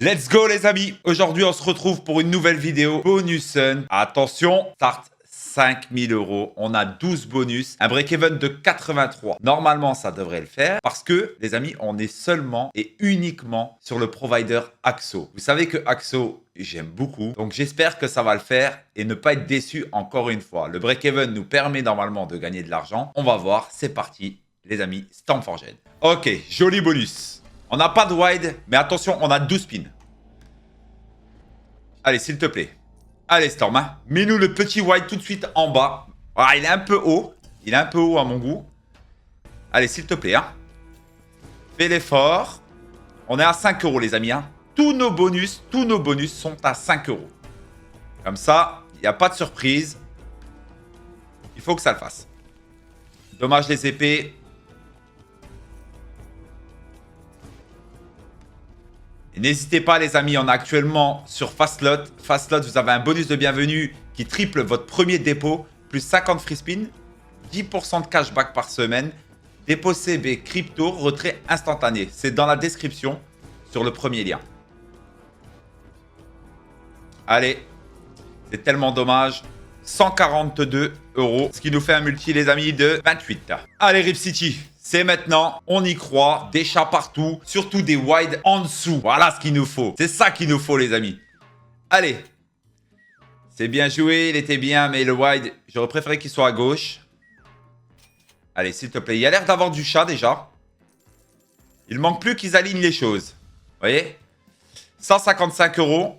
Let's go les amis. Aujourd'hui, on se retrouve pour une nouvelle vidéo bonus Hunt. Attention, start 5000 €. On a 12 bonus. Un break-even de 83. Normalement, ça devrait le faire parce que, les amis, on est seulement et uniquement sur le provider Axo. Vous savez que Axo, j'aime beaucoup. Donc, j'espère que ça va le faire et ne pas être déçu encore une fois. Le break-even nous permet normalement de gagner de l'argent. On va voir. C'est parti, les amis. Storm Forged. Ok, joli bonus. On n'a pas de wide, mais attention, on a 12 pins. Allez, s'il te plaît. Allez, Storm, hein. Mets-nous le petit wide tout de suite en bas. Ah, il est un peu haut. Il est un peu haut à mon goût. Allez, s'il te plaît, hein. Fais l'effort. On est à 5 €, les amis, hein. Tous nos bonus sont à 5 €. Comme ça, il n'y a pas de surprise. Il faut que ça le fasse. Dommage les épées. N'hésitez pas les amis, on est actuellement sur Fastlot. Fastlot, vous avez un bonus de bienvenue qui triple votre premier dépôt, plus 50 free spin, 10% de cashback par semaine, dépôt CB crypto, retrait instantané. C'est dans la description sur le premier lien. Allez, c'est tellement dommage. 142 €, ce qui nous fait un multi les amis de 28. Allez Rip City. C'est maintenant, on y croit, des chats partout, surtout des wide en dessous. Voilà ce qu'il nous faut. C'est ça qu'il nous faut, les amis. Allez. C'est bien joué, il était bien, mais le wide, j'aurais préféré qu'il soit à gauche. Allez, s'il te plaît. Il y a l'air d'avoir du chat, déjà. Il manque plus qu'ils alignent les choses. Vous voyez? 155 €.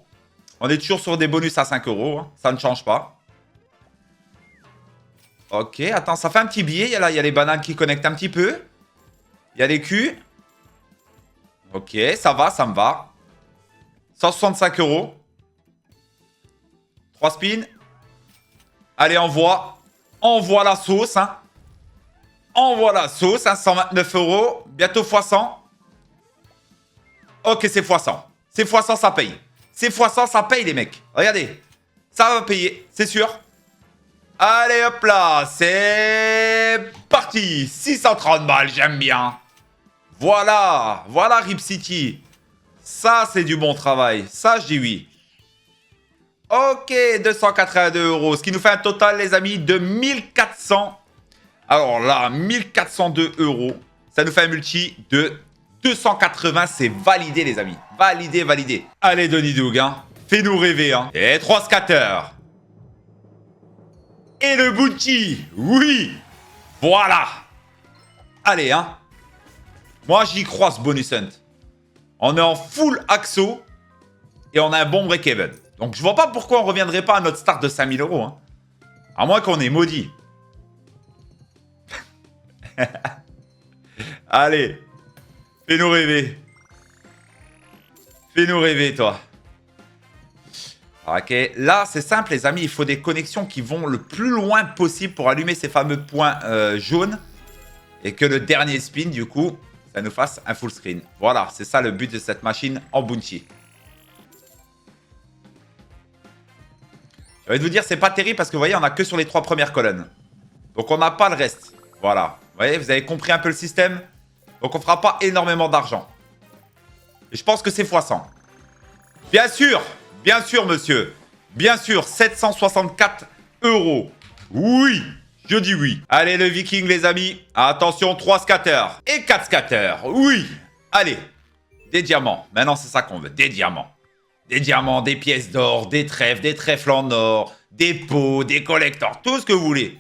On est toujours sur des bonus à 5 €. Hein. Ça ne change pas. Ok, attends, ça fait un petit billet. Il y a les bananes qui connectent un petit peu. Il y a les culs. Ok, ça va, ça me va. 165 €. 3 spins. Allez, envoie. Envoie la sauce. Hein. Envoie la sauce. Hein, 129 €. Bientôt x100. Ok, c'est x100. C'est x100, ça paye. C'est x100, ça paye, les mecs. Regardez. Ça va payer, c'est sûr. Allez hop là, c'est parti. 630 balles, j'aime bien. Voilà, voilà Rip City. Ça, c'est du bon travail. Ça, je dis oui. Ok, 282 €. Ce qui nous fait un total, les amis, de 1400. Alors là, 1402 €. Ça nous fait un multi de 280. C'est validé, les amis. Validé, validé. Allez, Denis Doug, hein. Fais-nous rêver, hein. Et 3 scatters. Et le bouti, oui. Voilà. Allez, hein. Moi, j'y crois, ce bonus hunt. On est en full Axo. Et on a un bon break-even. Donc, je vois pas pourquoi on reviendrait pas à notre start de 5000 €. Hein. À moins qu'on est maudit. Allez. Fais-nous rêver. Fais-nous rêver, toi. Ok, là c'est simple les amis, il faut des connexions qui vont le plus loin possible pour allumer ces fameux points jaunes. Et que le dernier spin du coup, ça nous fasse un full screen. Voilà, c'est ça le but de cette machine en bounty. Je vais vous dire, c'est pas terrible parce que vous voyez, on a que sur les 3 premières colonnes. Donc on n'a pas le reste. Voilà, vous voyez, vous avez compris un peu le système. Donc on fera pas énormément d'argent. Et je pense que c'est x100. Bien sûr! Bien sûr, monsieur. Bien sûr, 764 €. Oui, je dis oui. Allez, le viking, les amis. Attention, 3 scatters. Et 4 scatters. Oui. Allez. Des diamants. Maintenant, c'est ça qu'on veut. Des diamants. Des diamants, des pièces d'or, des trèfles en or, des pots, des collecteurs. Tout ce que vous voulez.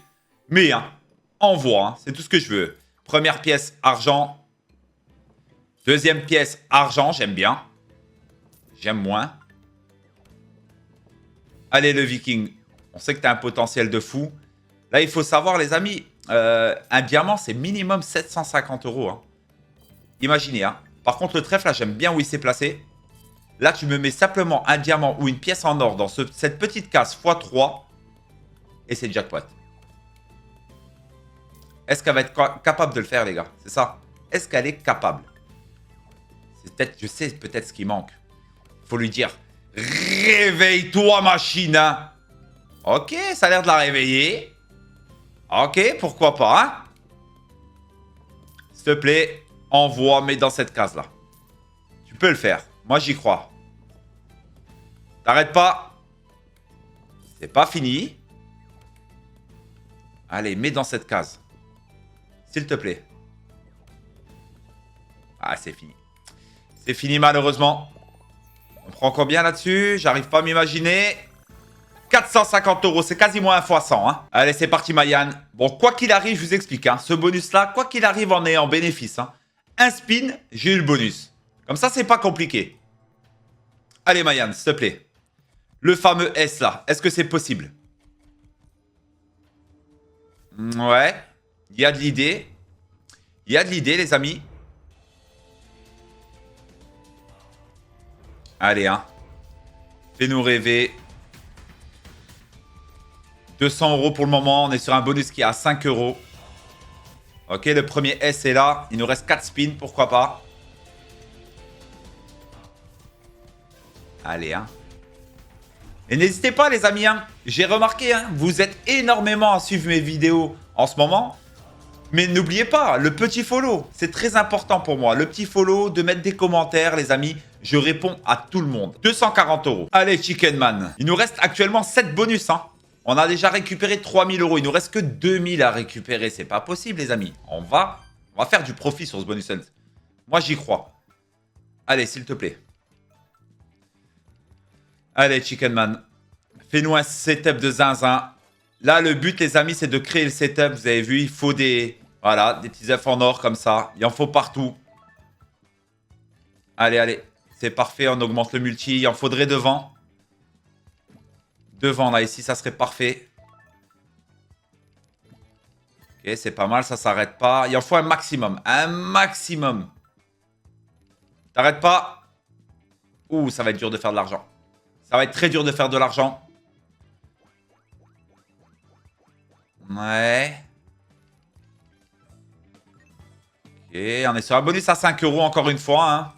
Mais, hein, envoie. Hein, c'est tout ce que je veux. Première pièce, argent. Deuxième pièce, argent. J'aime bien. J'aime moins. Allez, le viking, on sait que tu as un potentiel de fou. Là, il faut savoir, les amis, un diamant, c'est minimum 750 €. Hein. Imaginez. Hein. Par contre, le trèfle, là, j'aime bien où il s'est placé. Là, tu me mets simplement un diamant ou une pièce en or dans cette petite case x3. Et c'est jackpot. Est-ce qu'elle va être capable de le faire, les gars? C'est ça. Est-ce qu'elle est capable? C'est peut-être, je sais peut-être ce qui manque. Il faut lui dire... Réveille-toi, machine, hein. Ok, ça a l'air de la réveiller. Ok, pourquoi pas, hein. S'il te plaît, envoie, mets dans cette case-là. Tu peux le faire. Moi, j'y crois. T'arrêtes pas. C'est pas fini. Allez, mets dans cette case. S'il te plaît. Ah, c'est fini. C'est fini malheureusement. On prend combien là-dessus? J'arrive pas à m'imaginer. 450 €, c'est quasiment 1 fois 100. Hein. Allez, c'est parti Mayan. Bon, quoi qu'il arrive, je vous explique. Hein, ce bonus-là, quoi qu'il arrive, on est en bénéfice. Hein. Un spin, j'ai eu le bonus. Comme ça, c'est pas compliqué. Allez Mayan, s'il te plaît. Le fameux S là, est-ce que c'est possible? Ouais. Il y a de l'idée. Il y a de l'idée, les amis. Allez, hein. Fais-nous rêver. 200 € pour le moment. On est sur un bonus qui est à 5 €. Ok, le premier S est là. Il nous reste 4 spins, pourquoi pas. Allez, hein. Et n'hésitez pas, les amis, hein. J'ai remarqué, hein, vous êtes énormément à suivre mes vidéos en ce moment. Mais n'oubliez pas, le petit follow, c'est très important pour moi. Le petit follow, de mettre des commentaires, les amis. Je réponds à tout le monde. 240 €. Allez, Chicken Man. Il nous reste actuellement 7 bonus, hein. On a déjà récupéré 3000 €. Il nous reste que 2000 à récupérer. C'est pas possible, les amis. On va faire du profit sur ce bonus hunt. Moi, j'y crois. Allez, s'il te plaît. Allez, Chicken Man. Fais-nous un setup de zinzin. Là, le but, les amis, c'est de créer le setup. Vous avez vu, il faut des... Voilà, des petits œufs en or comme ça. Il en faut partout. Allez, allez. C'est parfait, on augmente le multi. Il en faudrait devant. Devant, là, ici, ça serait parfait. Ok, c'est pas mal, ça s'arrête pas. Il en faut un maximum. Un maximum. T'arrêtes pas. Ouh, ça va être dur de faire de l'argent. Ça va être très dur de faire de l'argent. Ouais. Ok, on est sur un bonus à 5 € encore une fois. Hein.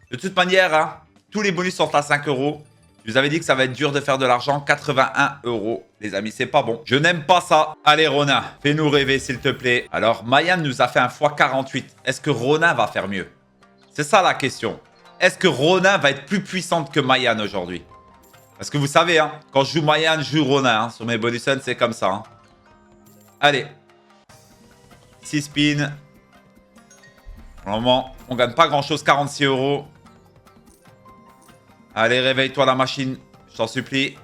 De toute manière, hein, tous les bonus sont à 5 €. Je vous avais dit que ça va être dur de faire de l'argent. 81 €, les amis, c'est pas bon. Je n'aime pas ça. Allez, Ronin, fais-nous rêver, s'il te plaît. Alors, Mayan nous a fait un x48. Est-ce que Ronin va faire mieux? C'est ça la question. Est-ce que Ronin va être plus puissante que Mayan aujourd'hui? Parce que vous savez, hein, quand je joue Mayan, je joue Ronin. Hein. Sur mes bonus hunt, c'est comme ça. Hein. Allez. 6 spins. Pour le moment, on gagne pas grand-chose. 46 €. Allez, réveille-toi la machine. Je t'en supplie.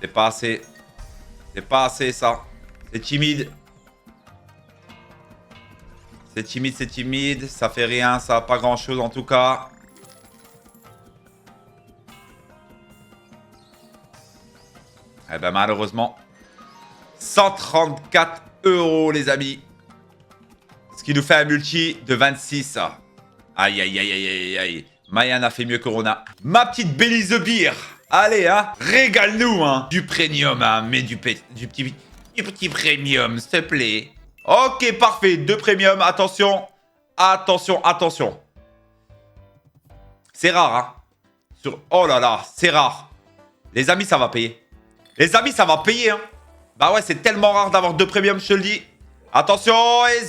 C'est pas assez. C'est pas assez, ça. C'est timide. C'est timide, c'est timide. Ça fait rien, ça. Pas grand-chose, en tout cas. Eh ben, malheureusement. 134 €, les amis. Ce qui nous fait un multi de 26. Aïe, aïe, aïe, aïe, aïe, aïe. Mayan a fait mieux que Rona. Ma petite Belly the Beer. Allez, hein. Régale-nous, hein. Du premium, hein. Mais du petit premium, s'il te plaît. Ok, parfait. 2 premium. Attention. Attention, attention. C'est rare, hein. Oh là là, c'est rare. Les amis, ça va payer. Les amis, ça va payer, hein. Bah ouais, c'est tellement rare d'avoir 2 premiums, je te le dis. Attention, et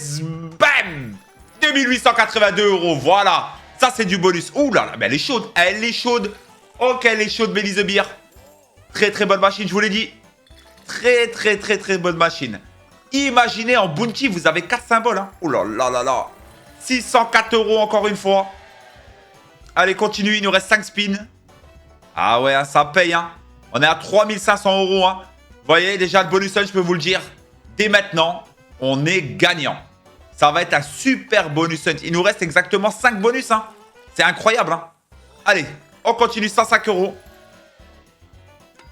bam 2882 €, voilà. Ça, c'est du bonus. Ouh là là, mais elle est chaude. Elle est chaude. Ok, elle est chaude, Belly the Beer. Très, très bonne machine, je vous l'ai dit. Très, très, très, très bonne machine. Imaginez, en bounty, vous avez 4 symboles. Hein. Ouh là là là là. 604 € encore une fois. Allez, continue. Il nous reste 5 spins. Ah ouais, hein, ça paye. Hein. On est à 3500 €. Hein. Vous voyez, déjà, le bonus, je peux vous le dire. Dès maintenant, on est gagnant. Ça va être un super bonus hunt. Il nous reste exactement 5 bonus. Hein. C'est incroyable. Hein. Allez, on continue. 105 €.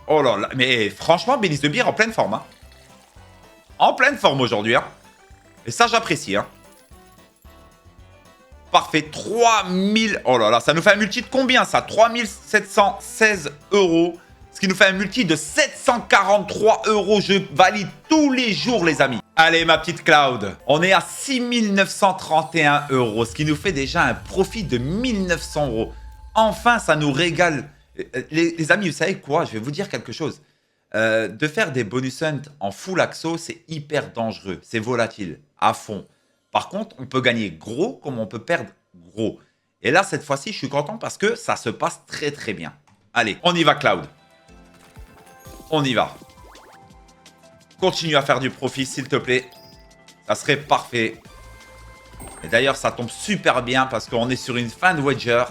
Oh là là. Mais franchement, Belly the Beer en pleine forme. Hein. En pleine forme aujourd'hui. Hein. Et ça, j'apprécie. Hein. Parfait. 3000. Oh là là. Ça nous fait un multi de combien, ça? 3716 €. Ce qui nous fait un multi de 743 €. Je valide tous les jours, les amis. Allez, ma petite Cloud. On est à 6931 €. Ce qui nous fait déjà un profit de 1900 €. Enfin, ça nous régale. Les amis, vous savez quoi? Je vais vous dire quelque chose. De faire des bonus hunt en full axo, c'est hyper dangereux. C'est volatile, à fond. Par contre, on peut gagner gros comme on peut perdre gros. Et là, cette fois-ci, je suis content parce que ça se passe très très bien. Allez, on y va, Cloud. On y va. Continue à faire du profit, s'il te plaît. Ça serait parfait. Et d'ailleurs, ça tombe super bien parce qu'on est sur une fin de wager.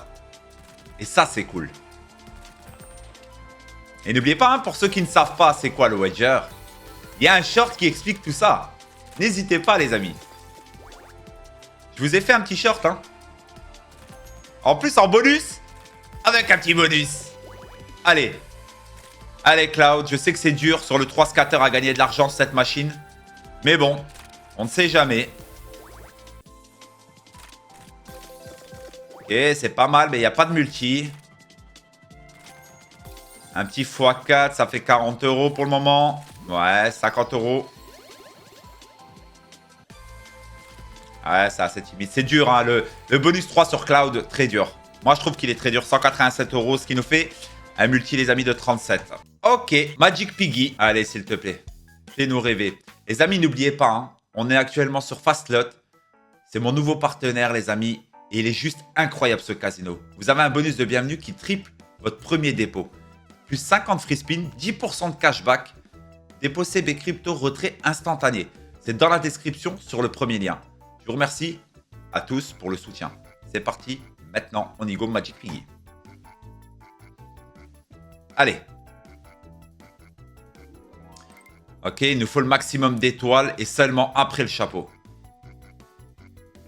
Et ça, c'est cool. Et n'oubliez pas, hein, pour ceux qui ne savent pas c'est quoi le wager, il y a un short qui explique tout ça. N'hésitez pas, les amis. Je vous ai fait un petit short, hein. En plus, en bonus, avec un petit bonus. Allez. Allez, Cloud, je sais que c'est dur sur le 3 scatter à gagner de l'argent sur cette machine. Mais bon, on ne sait jamais. Ok, c'est pas mal, mais il n'y a pas de multi. Un petit x4, ça fait 40 € pour le moment. Ouais, 50 €. Ouais, c'est assez timide. C'est dur, hein. Le bonus 3 sur Cloud, très dur. Moi, je trouve qu'il est très dur. 187 €, ce qui nous fait un multi, les amis, de 37. Ok, Magic Piggy. Allez, s'il te plaît. Fais-nous rêver. Les amis, n'oubliez pas, hein, on est actuellement sur Fastlot. C'est mon nouveau partenaire, les amis. Et il est juste incroyable, ce casino. Vous avez un bonus de bienvenue qui triple votre premier dépôt. Plus 50 free spin, 10% de cashback. Dépôt CB Crypto, retrait instantané. C'est dans la description sur le premier lien. Je vous remercie à tous pour le soutien. C'est parti. Maintenant, on y go Magic Piggy. Allez. Ok, il nous faut le maximum d'étoiles et seulement après le chapeau.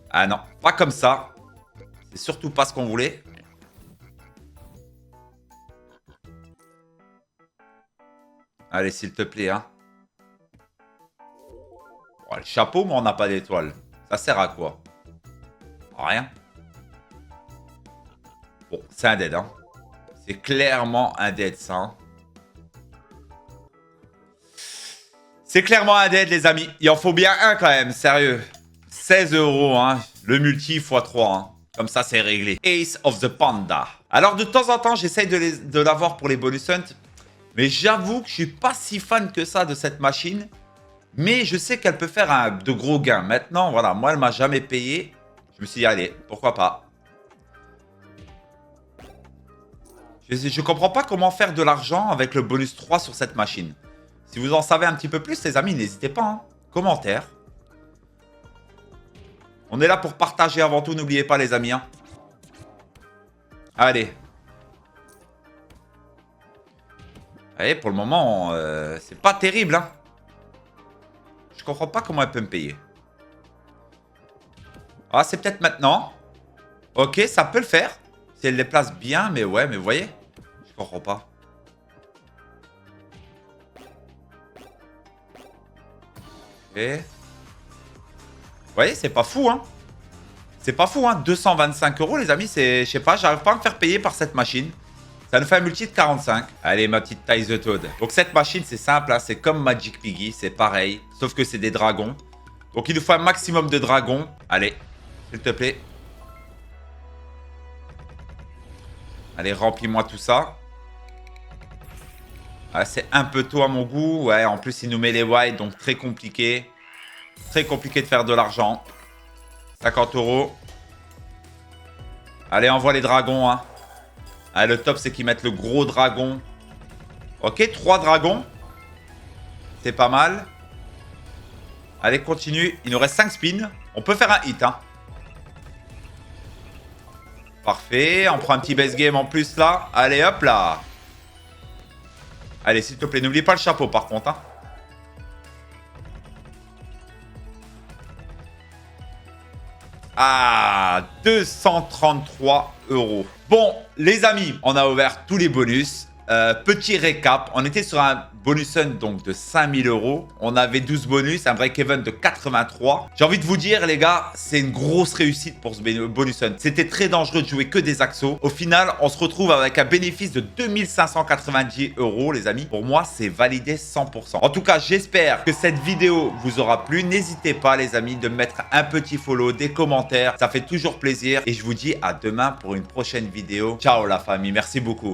Ah non, pas comme ça. C'est surtout pas ce qu'on voulait. Allez, s'il te plaît, hein. Oh, le chapeau, mais on n'a pas d'étoiles. Ça sert à quoi? Rien. Bon, c'est un dead, hein. C'est clairement un dead, ça. Hein. C'est clairement un dead, les amis. Il en faut bien un quand même, sérieux. 16 €, hein. Le multi x3, hein. Comme ça, c'est réglé. Ace of the Panda. Alors, de temps en temps, j'essaye de l'avoir pour les bonus hunt. Mais j'avoue que je suis pas si fan que ça de cette machine. Mais je sais qu'elle peut faire de gros gains. Maintenant, voilà, moi, elle m'a jamais payé. Je me suis dit, allez, pourquoi pas. Je comprends pas comment faire de l'argent avec le bonus 3 sur cette machine. Si vous en savez un petit peu plus, les amis, n'hésitez pas. Hein. Commentaire. On est là pour partager avant tout, n'oubliez pas, les amis. Hein. Allez. Allez, pour le moment, c'est pas terrible. Hein. Je comprends pas comment elle peut me payer. Ah, c'est peut-être maintenant. Ok, ça peut le faire. Si elle les place bien, mais ouais, mais vous voyez. Je comprends pas. Ok. Vous voyez, c'est pas fou, hein. C'est pas fou, hein. 225 €, les amis, c'est... Je sais pas, j'arrive pas à me faire payer par cette machine. Ça nous fait un multi de 45. Allez, ma petite taille the Toad. Donc, cette machine, c'est simple. Hein, c'est comme Magic Piggy. C'est pareil. Sauf que c'est des dragons. Donc, il nous faut un maximum de dragons. Allez, s'il te plaît. Allez, remplis-moi tout ça. Ah, c'est un peu tôt à mon goût. Ouais, en plus, il nous met les whites. Donc, très compliqué. Très compliqué de faire de l'argent. 50 €. Allez, envoie les dragons, hein. Ah, le top, c'est qu'ils mettent le gros dragon. Ok, 3 dragons. C'est pas mal. Allez, continue. Il nous reste 5 spins. On peut faire un hit. Hein. Parfait. On prend un petit base game en plus là. Allez, hop là. Allez, s'il te plaît, n'oublie pas le chapeau par contre. Hein. Ah, 233 €. Bon, les amis, on a ouvert tous les bonus. Petit récap, on était sur un bonus hunt donc de 5000 €. On avait 12 bonus, un break-even de 83. J'ai envie de vous dire, les gars, c'est une grosse réussite pour ce bonus hunt. C'était très dangereux de jouer que des axos. Au final, on se retrouve avec un bénéfice de 2590 €, les amis. Pour moi, c'est validé 100%. En tout cas, j'espère que cette vidéo vous aura plu. N'hésitez pas, les amis, de mettre un petit follow, des commentaires. Ça fait toujours plaisir. Et je vous dis à demain pour une prochaine vidéo. Ciao, la famille. Merci beaucoup.